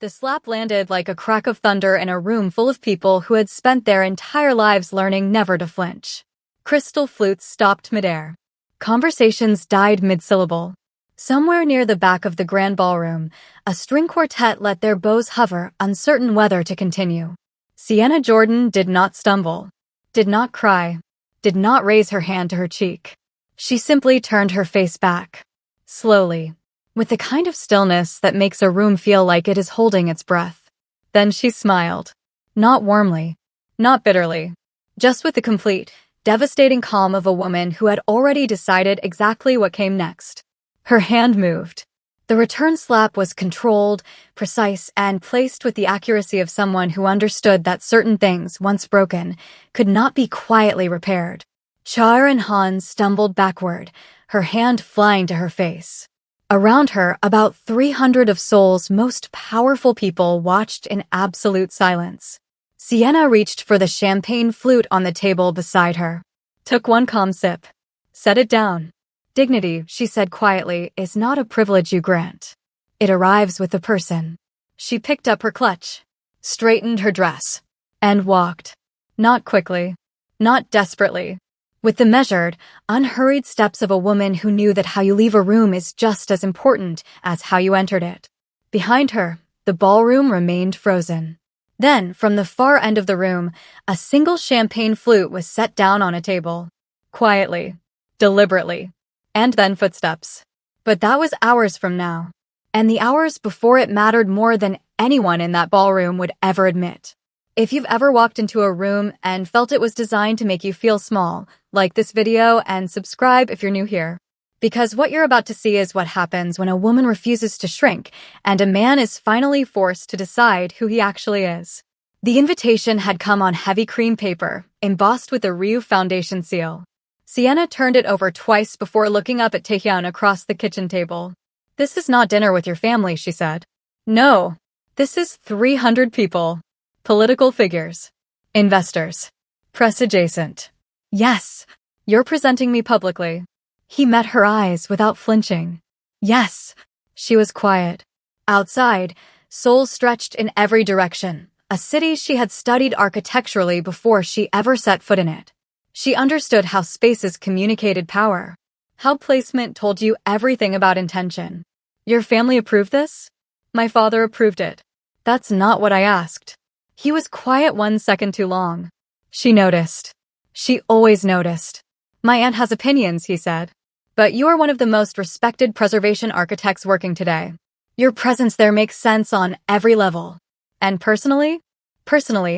The slap landed like a crack of thunder in a room full of people who had spent their entire lives learning never to flinch. Crystal flutes stopped midair. Conversations died mid-syllable. Somewhere near the back of the grand ballroom, a string quartet let their bows hover, uncertain whether to continue. Sienna Jordan did not stumble, did not cry, did not raise her hand to her cheek. She simply turned her face back. Slowly, with the kind of stillness that makes a room feel like it is holding its breath. Then she smiled. Not warmly, not bitterly, just with the complete, devastating calm of a woman who had already decided exactly what came next. Her hand moved. The return slap was controlled, precise, and placed with the accuracy of someone who understood that certain things, once broken, could not be quietly repaired. Char and Han stumbled backward, her hand flying to her face. Around her, about 300 of Seoul's most powerful people watched in absolute silence. Sienna reached for the champagne flute on the table beside her. Took one calm sip. Set it down. Dignity, she said quietly, is not a privilege you grant. It arrives with the person. She picked up her clutch, straightened her dress, and walked. Not quickly, not desperately. With the measured, unhurried steps of a woman who knew that how you leave a room is just as important as how you entered it. Behind her, the ballroom remained frozen. Then, from the far end of the room, a single champagne flute was set down on a table. Quietly, deliberately, and then footsteps. But that was hours from now. And the hours before it mattered more than anyone in that ballroom would ever admit. If you've ever walked into a room and felt it was designed to make you feel small, like this video and subscribe if you're new here. Because what you're about to see is what happens when a woman refuses to shrink and a man is finally forced to decide who he actually is. The invitation had come on heavy cream paper, embossed with a Ryu Foundation seal. Sienna turned it over twice before looking up at Taehyun across the kitchen table. This is not dinner with your family, she said. No, this is 300 people. Political figures. Investors. Press adjacent. Yes, you're presenting me publicly. He met her eyes without flinching. Yes, she was quiet. Outside, Seoul stretched in every direction, a city she had studied architecturally before she ever set foot in it. She understood how spaces communicated power, how placement told you everything about intention. Your family approved this? My father approved it. That's not what I asked. He was quiet 1 second too long. She noticed. She always noticed. My aunt has opinions, he said. But you are one of the most respected preservation architects working today. Your presence there makes sense on every level. And personally,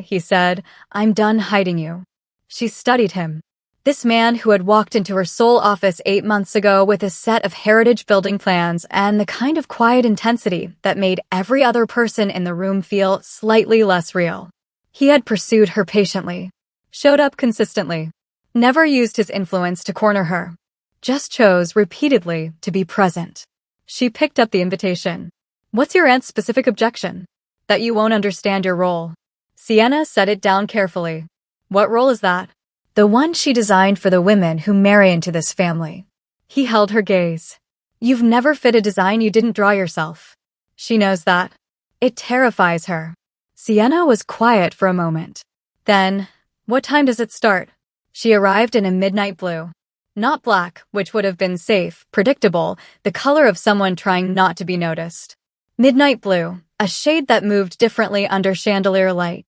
he said, I'm done hiding you. She studied him. This man who had walked into her Seoul office 8 months ago with a set of heritage building plans and the kind of quiet intensity that made every other person in the room feel slightly less real. He had pursued her patiently, showed up consistently, never used his influence to corner her, just chose repeatedly to be present. She picked up the invitation. What's your aunt's specific objection? That you won't understand your role. Sienna set it down carefully. What role is that? The one she designed for the women who marry into this family. He held her gaze. You've never fit a design you didn't draw yourself. She knows that. It terrifies her. Sienna was quiet for a moment. Then, what time does it start? She arrived in a midnight blue. Not black, which would have been safe, predictable, the color of someone trying not to be noticed. Midnight blue, a shade that moved differently under chandelier light.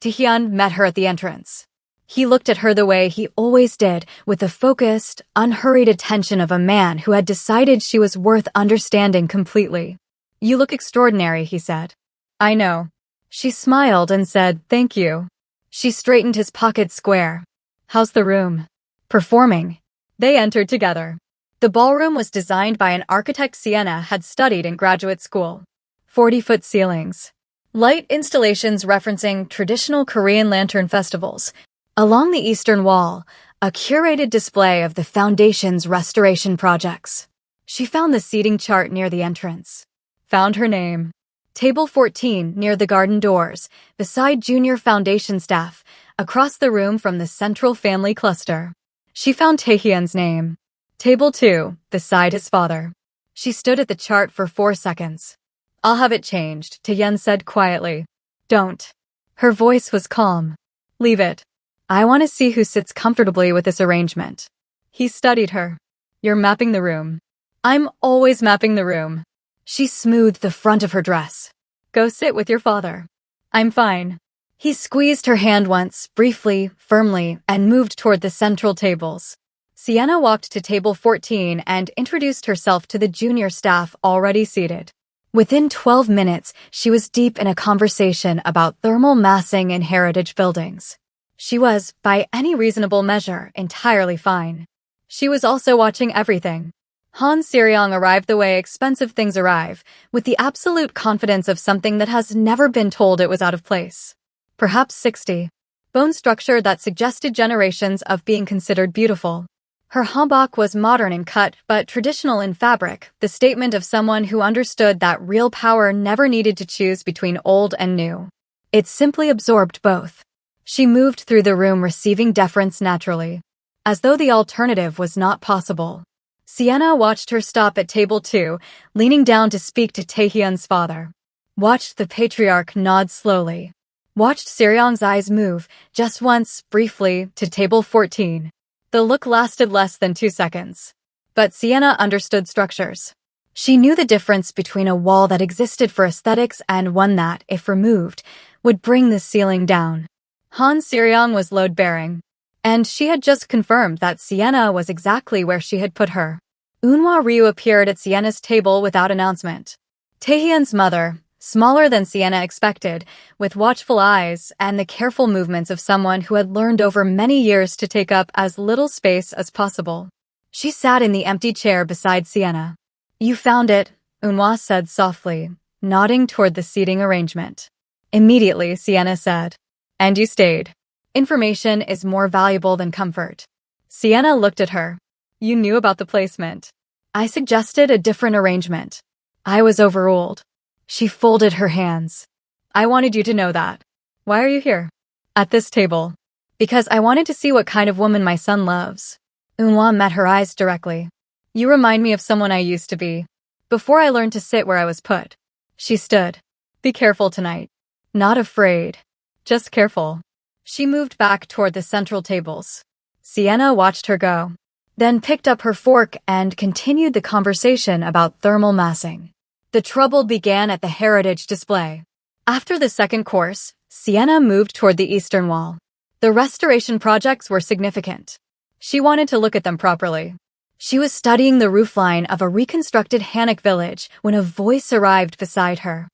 Taehyun met her at the entrance. He looked at her the way he always did, with the focused, unhurried attention of a man who had decided she was worth understanding completely. You look extraordinary, he said. I know. She smiled and said, thank you. She straightened his pocket square. How's the room? Performing. They entered together. The ballroom was designed by an architect Sienna had studied in graduate school. 40-foot ceilings. Light installations referencing traditional Korean lantern festivals. Along the eastern wall, a curated display of the Foundation's restoration projects. She found the seating chart near the entrance. Found her name. Table 14 near the garden doors, beside junior Foundation staff, across the room from the central family cluster. She found Taehyun's name. Table 2, beside his father. She stood at the chart for 4 seconds. I'll have it changed, Taeyeon said quietly. Don't. Her voice was calm. Leave it. I want to see who sits comfortably with this arrangement. He studied her. You're mapping the room. I'm always mapping the room. She smoothed the front of her dress. Go sit with your father. I'm fine. He squeezed her hand once, briefly, firmly, and moved toward the central tables. Sienna walked to table 14 and introduced herself to the junior staff already seated. Within 12 minutes, she was deep in a conversation about thermal massing in heritage buildings. She was, by any reasonable measure, entirely fine. She was also watching everything. Han Siriong arrived the way expensive things arrive, with the absolute confidence of something that has never been told it was out of place. Perhaps 60. Bone structure that suggested generations of being considered beautiful. Her hanbok was modern in cut but traditional in fabric, the statement of someone who understood that real power never needed to choose between old and new. It simply absorbed both. She moved through the room receiving deference naturally, as though the alternative was not possible. Sienna watched her stop at table 2, leaning down to speak to Taehyun's father. Watched the patriarch nod slowly. Watched Siriong's eyes move, just once, briefly, to table 14. The look lasted less than 2 seconds. But Sienna understood structures. She knew the difference between a wall that existed for aesthetics and one that, if removed, would bring the ceiling down. Han Siriong was load-bearing, and she had just confirmed that Sienna was exactly where she had put her. Eunhwa Ryu appeared at Sienna's table without announcement. Taehyun's mother, smaller than Sienna expected, with watchful eyes and the careful movements of someone who had learned over many years to take up as little space as possible. She sat in the empty chair beside Sienna. You found it, Eunhwa said softly, nodding toward the seating arrangement. Immediately, Sienna said. And you stayed. Information is more valuable than comfort. Sienna looked at her. You knew about the placement. I suggested a different arrangement. I was overruled. She folded her hands. I wanted you to know that. Why are you here? At this table. Because I wanted to see what kind of woman my son loves. Eunhwa met her eyes directly. You remind me of someone I used to be. Before I learned to sit where I was put. She stood. Be careful tonight. Not afraid. Just careful. She moved back toward the central tables. Sienna watched her go. Then picked up her fork and continued the conversation about thermal massing. The trouble began at the heritage display. After the second course, Sienna moved toward the eastern wall. The restoration projects were significant. She wanted to look at them properly. She was studying the roofline of a reconstructed Hanok village when a voice arrived beside her.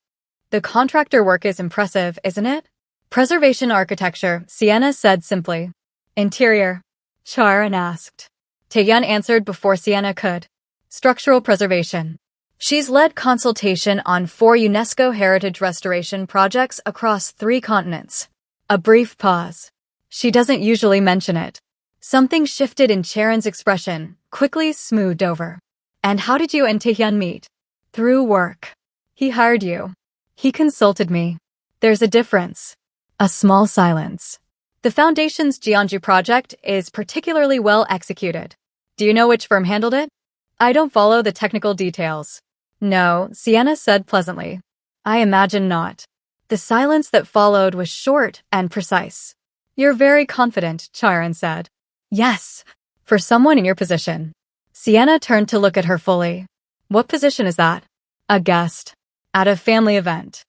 The contractor work is impressive, isn't it? Preservation architecture, Sienna said simply. Interior? Charan asked. Taeyeon answered before Sienna could. Structural preservation. She's led consultation on 4 UNESCO heritage restoration projects across 3 continents. A brief pause. She doesn't usually mention it. Something shifted in Charon's expression, quickly smoothed over. And how did you and Taehyun meet? Through work. He hired you. He consulted me. There's a difference. A small silence. The Foundation's Jeonju project is particularly well executed. Do you know which firm handled it? I don't follow the technical details. No, Sienna said pleasantly. I imagine not. The silence that followed was short and precise. You're very confident, Charan said. Yes, for someone in your position. Sienna turned to look at her fully. What position is that? A guest. At a family event.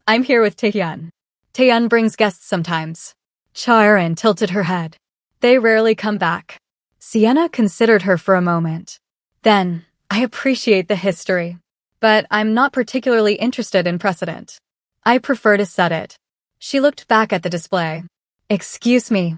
I'm here with Taehyun. Taehyun brings guests sometimes. Charan tilted her head. They rarely come back. Sienna considered her for a moment. Then, I appreciate the history. But I'm not particularly interested in precedent. I prefer to set it. She looked back at the display. Excuse me.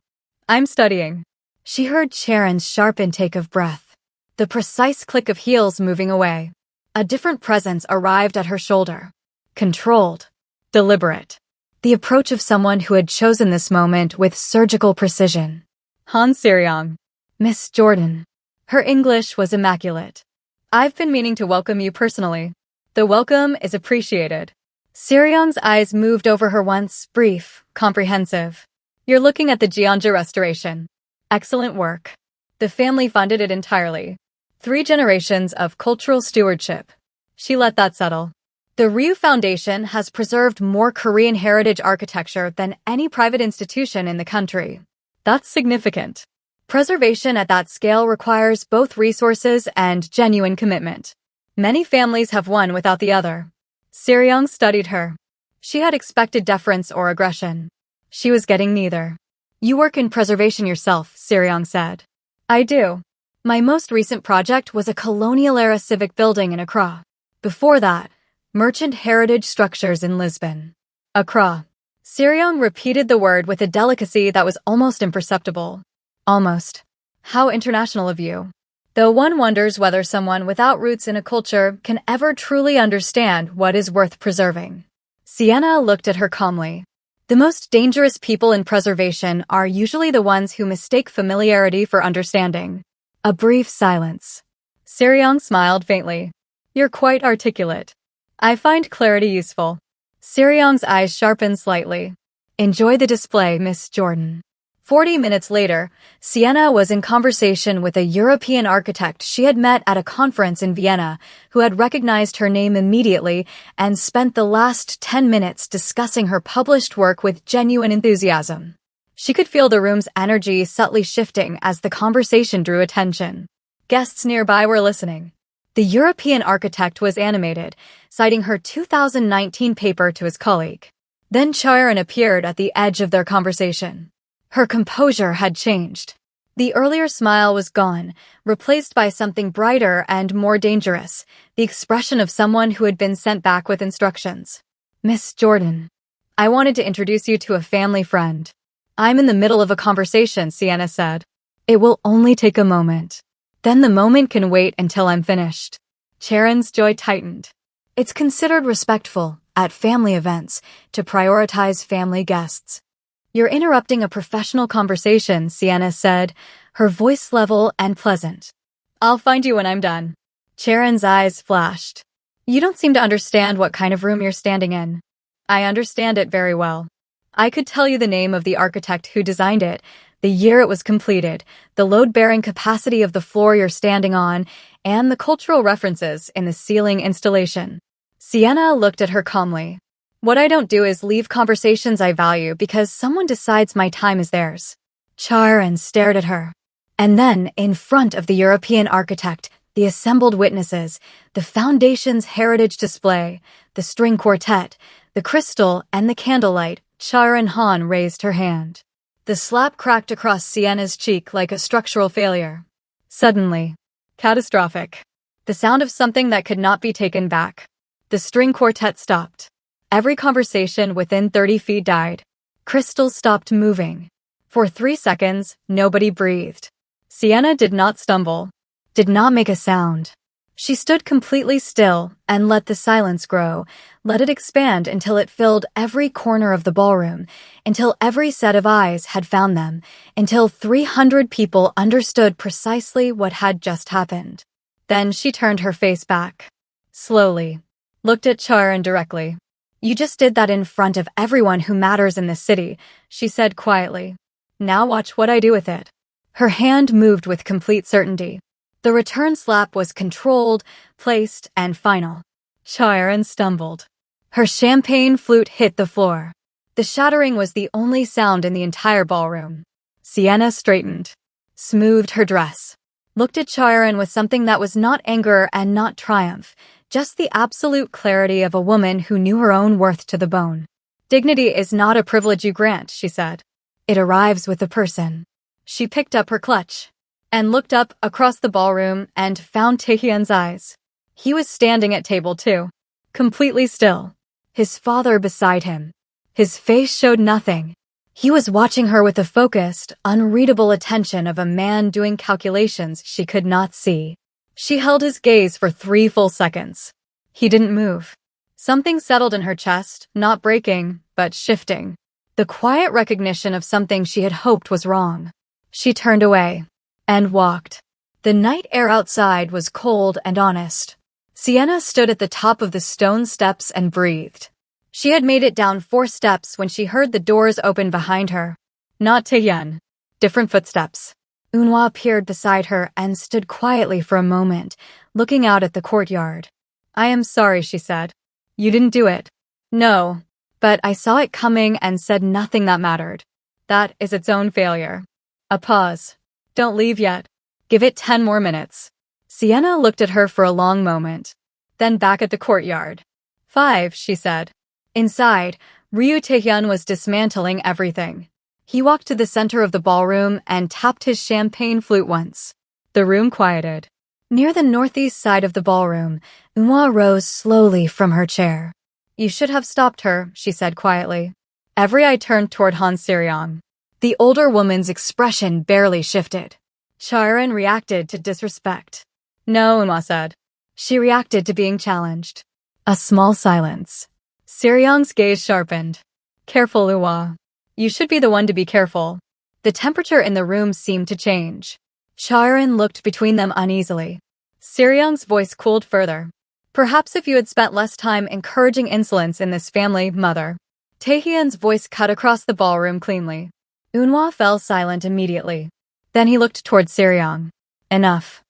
I'm studying. She heard Charon's sharp intake of breath. The precise click of heels moving away. A different presence arrived at her shoulder. Controlled. Deliberate. The approach of someone who had chosen this moment with surgical precision. Han Siriong. Miss Jordan. Her English was immaculate. I've been meaning to welcome you personally. The welcome is appreciated. Siriong's eyes moved over her once, brief, comprehensive. You're looking at the Jeonju restoration. Excellent work. The family funded it entirely. 3 generations of cultural stewardship. She let that settle. The Ryu Foundation has preserved more Korean heritage architecture than any private institution in the country. That's significant. Preservation at that scale requires both resources and genuine commitment. Many families have one without the other. Seryong studied her. She had expected deference or aggression. She was getting neither. You work in preservation yourself, Seryong said. I do. My most recent project was a colonial-era civic building in Accra. Before that, merchant heritage structures in Lisbon. Accra. Seryong repeated the word with a delicacy that was almost imperceptible. Almost. How international of you. Though one wonders whether someone without roots in a culture can ever truly understand what is worth preserving. Sienna looked at her calmly. The most dangerous people in preservation are usually the ones who mistake familiarity for understanding. A brief silence. Seryong smiled faintly. You're quite articulate. I find clarity useful. Seryong's eyes sharpened slightly. Enjoy the display, Miss Jordan. 40 minutes later, Sienna was in conversation with a European architect she had met at a conference in Vienna, who had recognized her name immediately and spent the last 10 minutes discussing her published work with genuine enthusiasm. She could feel the room's energy subtly shifting as the conversation drew attention. Guests nearby were listening. The European architect was animated, citing her 2019 paper to his colleague. Then Charon appeared at the edge of their conversation. Her composure had changed. The earlier smile was gone, replaced by something brighter and more dangerous, the expression of someone who had been sent back with instructions. Miss Jordan, I wanted to introduce you to a family friend. I'm in the middle of a conversation, Sienna said. It will only take a moment. Then the moment can wait until I'm finished. Charon's jaw tightened. It's considered respectful, at family events, to prioritize family guests. You're interrupting a professional conversation, Sienna said, her voice level and pleasant. I'll find you when I'm done. Charon's eyes flashed. You don't seem to understand what kind of room you're standing in. I understand it very well. I could tell you the name of the architect who designed it, the year it was completed, the load-bearing capacity of the floor you're standing on, and the cultural references in the ceiling installation. Sienna looked at her calmly. What I don't do is leave conversations I value because someone decides my time is theirs. Charon stared at her. And then, in front of the European architect, the assembled witnesses, the foundation's heritage display, the string quartet, the crystal, and the candlelight, Charon Han raised her hand. The slap cracked across Sienna's cheek like a structural failure. Suddenly. Catastrophic. The sound of something that could not be taken back. The string quartet stopped. Every conversation within 30 feet died. Crystals stopped moving. For 3 seconds, nobody breathed. Sienna did not stumble, did not make a sound. She stood completely still and let the silence grow, let it expand until it filled every corner of the ballroom, until every set of eyes had found them, until 300 people understood precisely what had just happened. Then she turned her face back. Slowly. Looked at Charon directly. You just did that in front of everyone who matters in this city, she said quietly. Now watch what I do with it. Her hand moved with complete certainty. The return slap was controlled, placed, and final. Charon stumbled. Her champagne flute hit the floor. The shattering was the only sound in the entire ballroom. Sienna straightened, smoothed her dress, looked at Charon with something that was not anger and not triumph, just the absolute clarity of a woman who knew her own worth to the bone. Dignity is not a privilege you grant, she said. It arrives with the person. She picked up her clutch and looked up across the ballroom and found Taehyun's eyes. He was standing at table 2, completely still, his father beside him. His face showed nothing. He was watching her with the focused, unreadable attention of a man doing calculations she could not see. She held his gaze for 3 full seconds. He didn't move. Something settled in her chest, not breaking, but shifting. The quiet recognition of something she had hoped was wrong. She turned away and walked. The night air outside was cold and honest. Sienna stood at the top of the stone steps and breathed. She had made it down 4 steps when she heard the doors open behind her. Not Taehyun. Different footsteps. Eunhwa appeared beside her and stood quietly for a moment, looking out at the courtyard. I am sorry, she said. You didn't do it. No. But I saw it coming and said nothing that mattered. That is its own failure. A pause. Don't leave yet. Give it 10 more minutes. Sienna looked at her for a long moment. Then back at the courtyard. 5, she said. Inside, Ryu Taehyun was dismantling everything. He walked to the center of the ballroom and tapped his champagne flute once. The room quieted. Near the northeast side of the ballroom, Eunhwa rose slowly from her chair. You should have stopped her, she said quietly. Every eye turned toward Han Seryong. The older woman's expression barely shifted. Chaerin reacted to disrespect. No, Eunhwa said. She reacted to being challenged. A small silence. Seryong's gaze sharpened. Careful, Eunhwa. You should be the one to be careful. The temperature in the room seemed to change. Chaerin looked between them uneasily. Seryong's voice cooled further. Perhaps if you had spent less time encouraging insolence in this family, mother. Taehyun's voice cut across the ballroom cleanly. Eunhwa fell silent immediately. Then he looked toward Seryong. Enough.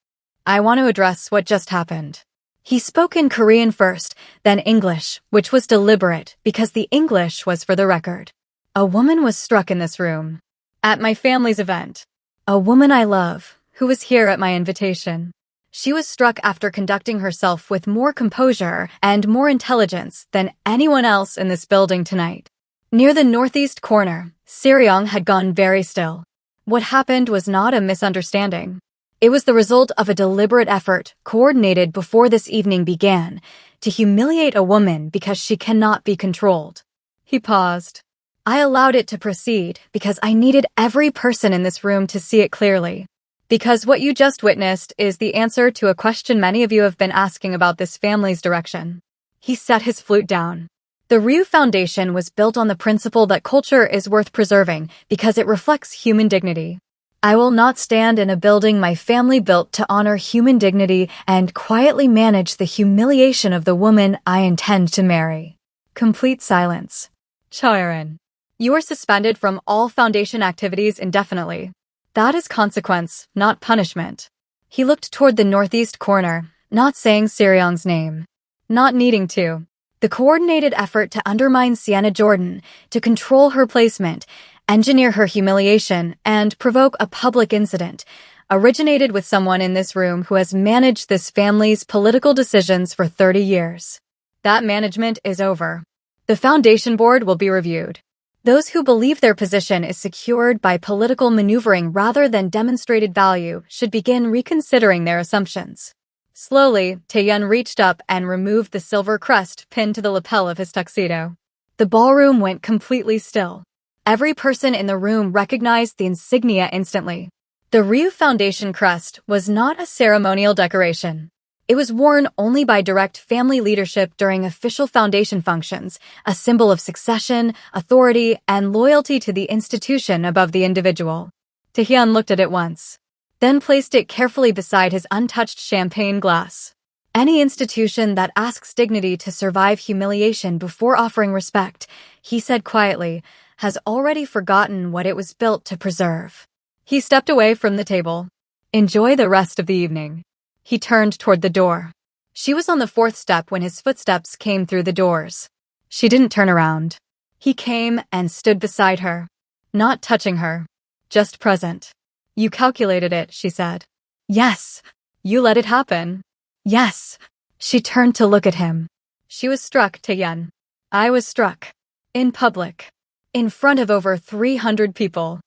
I want to address what just happened. He spoke in Korean first, then English, which was deliberate because the English was for the record. A woman was struck in this room. At my family's event. A woman I love, who was here at my invitation. She was struck after conducting herself with more composure and more intelligence than anyone else in this building tonight. Near the northeast corner, Seryong had gone very still. What happened was not a misunderstanding. It was the result of a deliberate effort, coordinated before this evening began, to humiliate a woman because she cannot be controlled. He paused. I allowed it to proceed because I needed every person in this room to see it clearly. Because what you just witnessed is the answer to a question many of you have been asking about this family's direction. He set his flute down. The Ryu Foundation was built on the principle that culture is worth preserving because it reflects human dignity. I will not stand in a building my family built to honor human dignity and quietly manage the humiliation of the woman I intend to marry. Complete silence. Chaerin, you are suspended from all Foundation activities indefinitely. That is consequence, not punishment. He looked toward the northeast corner, not saying Seryong's name. Not needing to. The coordinated effort to undermine Sienna Jordan, to control her placement, engineer her humiliation, and provoke a public incident, originated with someone in this room who has managed this family's political decisions for 30 years. That management is over. The Foundation Board will be reviewed. Those who believe their position is secured by political maneuvering rather than demonstrated value should begin reconsidering their assumptions. Slowly, Taehyun reached up and removed the silver crest pinned to the lapel of his tuxedo. The ballroom went completely still. Every person in the room recognized the insignia instantly. The Ryu Foundation crest was not a ceremonial decoration. It was worn only by direct family leadership during official foundation functions, a symbol of succession, authority, and loyalty to the institution above the individual. Taehyun looked at it once, then placed it carefully beside his untouched champagne glass. Any institution that asks dignity to survive humiliation before offering respect, he said quietly, has already forgotten what it was built to preserve. He stepped away from the table. Enjoy the rest of the evening. He turned toward the door. She was on the 4th step when his footsteps came through the doors. She didn't turn around. He came and stood beside her, not touching her, just present. You calculated it, she said. Yes. You let it happen. Yes. She turned to look at him. She was struck, Taehyun. I was struck. In public. In front of over 300 people.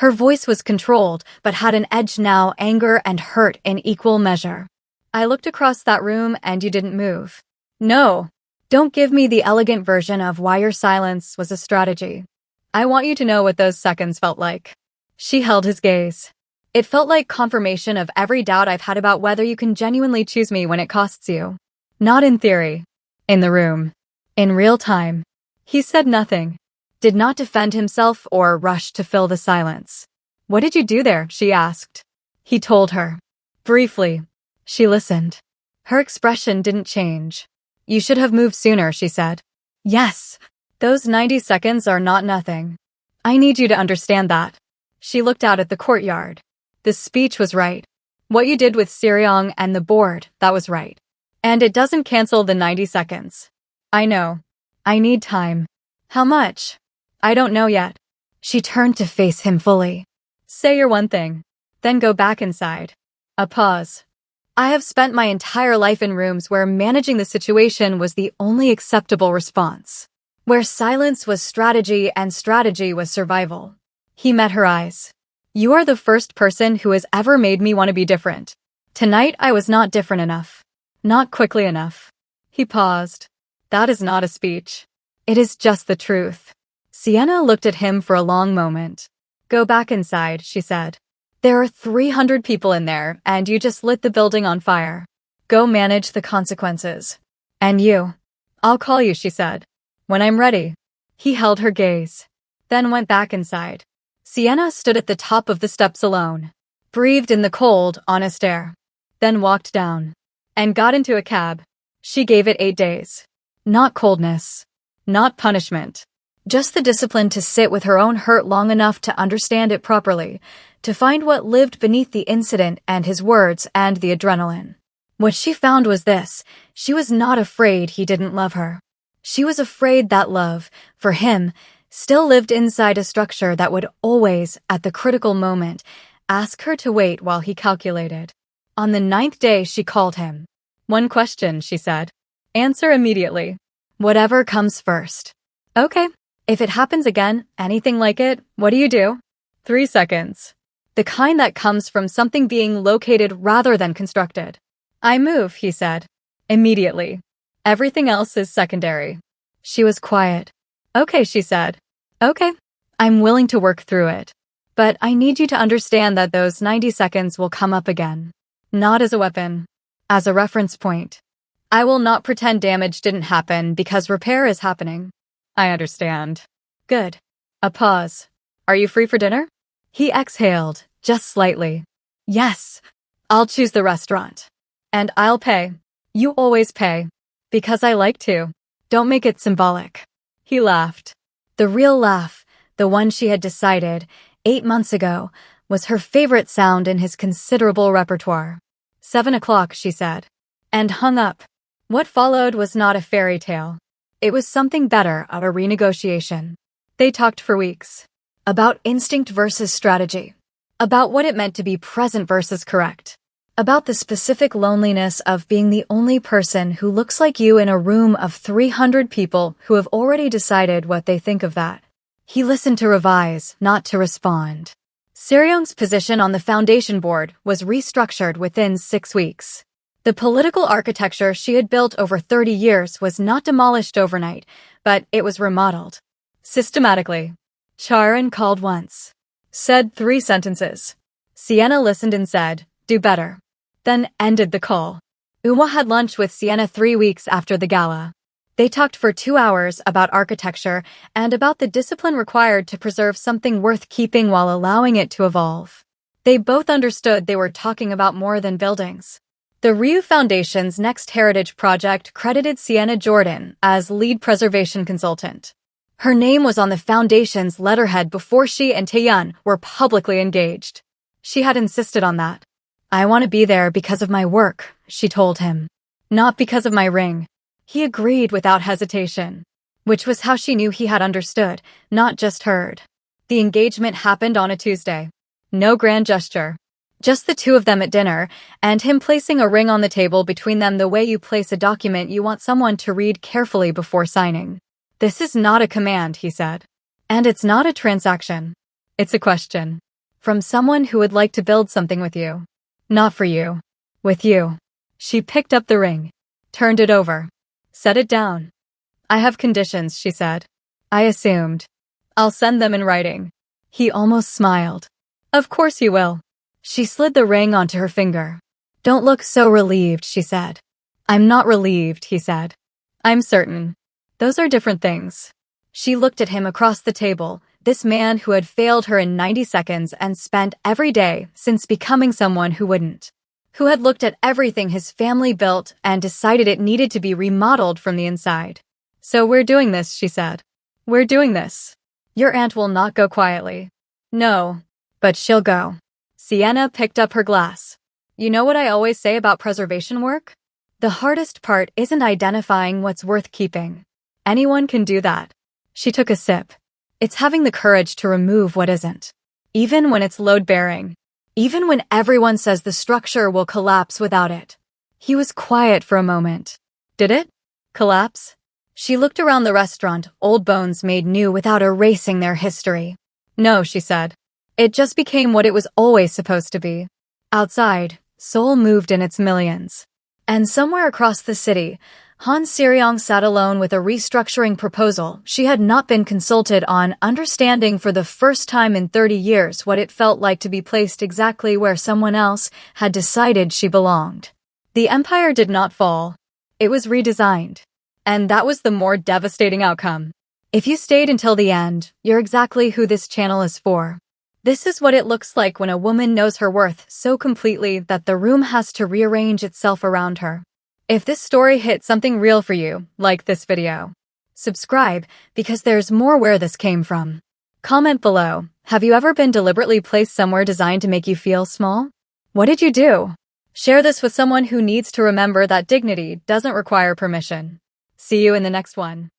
Her voice was controlled, but had an edge now, anger and hurt in equal measure. I looked across that room and you didn't move. No. Don't give me the elegant version of why your silence was a strategy. I want you to know what those seconds felt like. She held his gaze. It felt like confirmation of every doubt I've had about whether you can genuinely choose me when it costs you. Not in theory. In the room. In real time. He said nothing. Did not defend himself or rush to fill the silence. What did you do there? She asked. He told her. Briefly. She listened. Her expression didn't change. You should have moved sooner, she said. Yes. Those 90 seconds are not nothing. I need you to understand that. She looked out at the courtyard. The speech was right. What you did with Seryong and the board, that was right. And it doesn't cancel the 90 seconds. I know. I need time. How much? I don't know yet. She turned to face him fully. Say your one thing. Then go back inside. A pause. I have spent my entire life in rooms where managing the situation was the only acceptable response. Where silence was strategy and strategy was survival. He met her eyes. You are the first person who has ever made me want to be different. Tonight I was not different enough. Not quickly enough. He paused. That is not a speech. It is just the truth. Sienna looked at him for a long moment. Go back inside, she said. There are 300 people in there, and you just lit the building on fire. Go manage the consequences. And you. I'll call you, she said. When I'm ready. He held her gaze. Then went back inside. Sienna stood at the top of the steps alone. Breathed in the cold, honest air. Then walked down. And got into a cab. She gave it 8 days. Not coldness. Not punishment. Just the discipline to sit with her own hurt long enough to understand it properly, to find what lived beneath the incident and his words and the adrenaline. What she found was this: she was not afraid he didn't love her. She was afraid that love, for him, still lived inside a structure that would always, at the critical moment, ask her to wait while he calculated. On the 9th day she called him. One question, she said. Answer immediately. Whatever comes first. Okay. If it happens again, anything like it, what do you do? 3 seconds. The kind that comes from something being located rather than constructed. I move, he said. Immediately. Everything else is secondary. She was quiet. Okay, she said. Okay. I'm willing to work through it. But I need you to understand that those 90 seconds will come up again. Not as a weapon. As a reference point. I will not pretend damage didn't happen because repair is happening. I understand. Good. A pause. Are you free for dinner? He exhaled, just slightly. Yes. I'll choose the restaurant. And I'll pay. You always pay. Because I like to. Don't make it symbolic. He laughed. The real laugh, the one she had decided, 8 months ago, was her favorite sound in his considerable repertoire. 7 o'clock, she said. And hung up. What followed was not a fairy tale. It was something better, of a renegotiation. They talked for weeks. About instinct versus strategy. About what it meant to be present versus correct. About the specific loneliness of being the only person who looks like you in a room of 300 people who have already decided what they think of that. He listened to revise, not to respond. Seryong's position on the foundation board was restructured within 6 weeks. The political architecture she had built over 30 years was not demolished overnight, but it was remodeled. Systematically. Charon called once. Said 3 sentences. Sienna listened and said, do better. Then ended the call. Uma had lunch with Sienna 3 weeks after the gala. They talked for 2 hours about architecture and about the discipline required to preserve something worth keeping while allowing it to evolve. They both understood they were talking about more than buildings. The Ryu Foundation's next heritage project credited Sienna Jordan as lead preservation consultant. Her name was on the foundation's letterhead before she and Taeyeon were publicly engaged. She had insisted on that. I want to be there because of my work, she told him. Not because of my ring. He agreed without hesitation. Which was how she knew he had understood, not just heard. The engagement happened on a Tuesday. No grand gesture. Just the 2 of them at dinner, and him placing a ring on the table between them the way you place a document you want someone to read carefully before signing. This is not a command, he said. And it's not a transaction. It's a question. From someone who would like to build something with you. Not for you. With you. She picked up the ring. Turned it over. Set it down. I have conditions, she said. I assumed. I'll send them in writing. He almost smiled. Of course you will. She slid the ring onto her finger. Don't look so relieved, she said. I'm not relieved, he said. I'm certain. Those are different things. She looked at him across the table, this man who had failed her in 90 seconds and spent every day since becoming someone who wouldn't. Who had looked at everything his family built and decided it needed to be remodeled from the inside. So we're doing this, she said. We're doing this. Your aunt will not go quietly. No, but she'll go. Sienna picked up her glass. You know what I always say about preservation work? The hardest part isn't identifying what's worth keeping. Anyone can do that. She took a sip. It's having the courage to remove what isn't. Even when it's load-bearing. Even when everyone says the structure will collapse without it. He was quiet for a moment. Did it collapse? She looked around the restaurant, old bones made new without erasing their history. No, she said. It just became what it was always supposed to be. Outside, Seoul moved in its millions. And somewhere across the city, Han Seryong sat alone with a restructuring proposal she had not been consulted on, understanding for the first time in 30 years what it felt like to be placed exactly where someone else had decided she belonged. The empire did not fall. It was redesigned. And that was the more devastating outcome. If you stayed until the end, you're exactly who this channel is for. This is what it looks like when a woman knows her worth so completely that the room has to rearrange itself around her. If this story hit something real for you, like this video. Subscribe, because there's more where this came from. Comment below, have you ever been deliberately placed somewhere designed to make you feel small? What did you do? Share this with someone who needs to remember that dignity doesn't require permission. See you in the next one.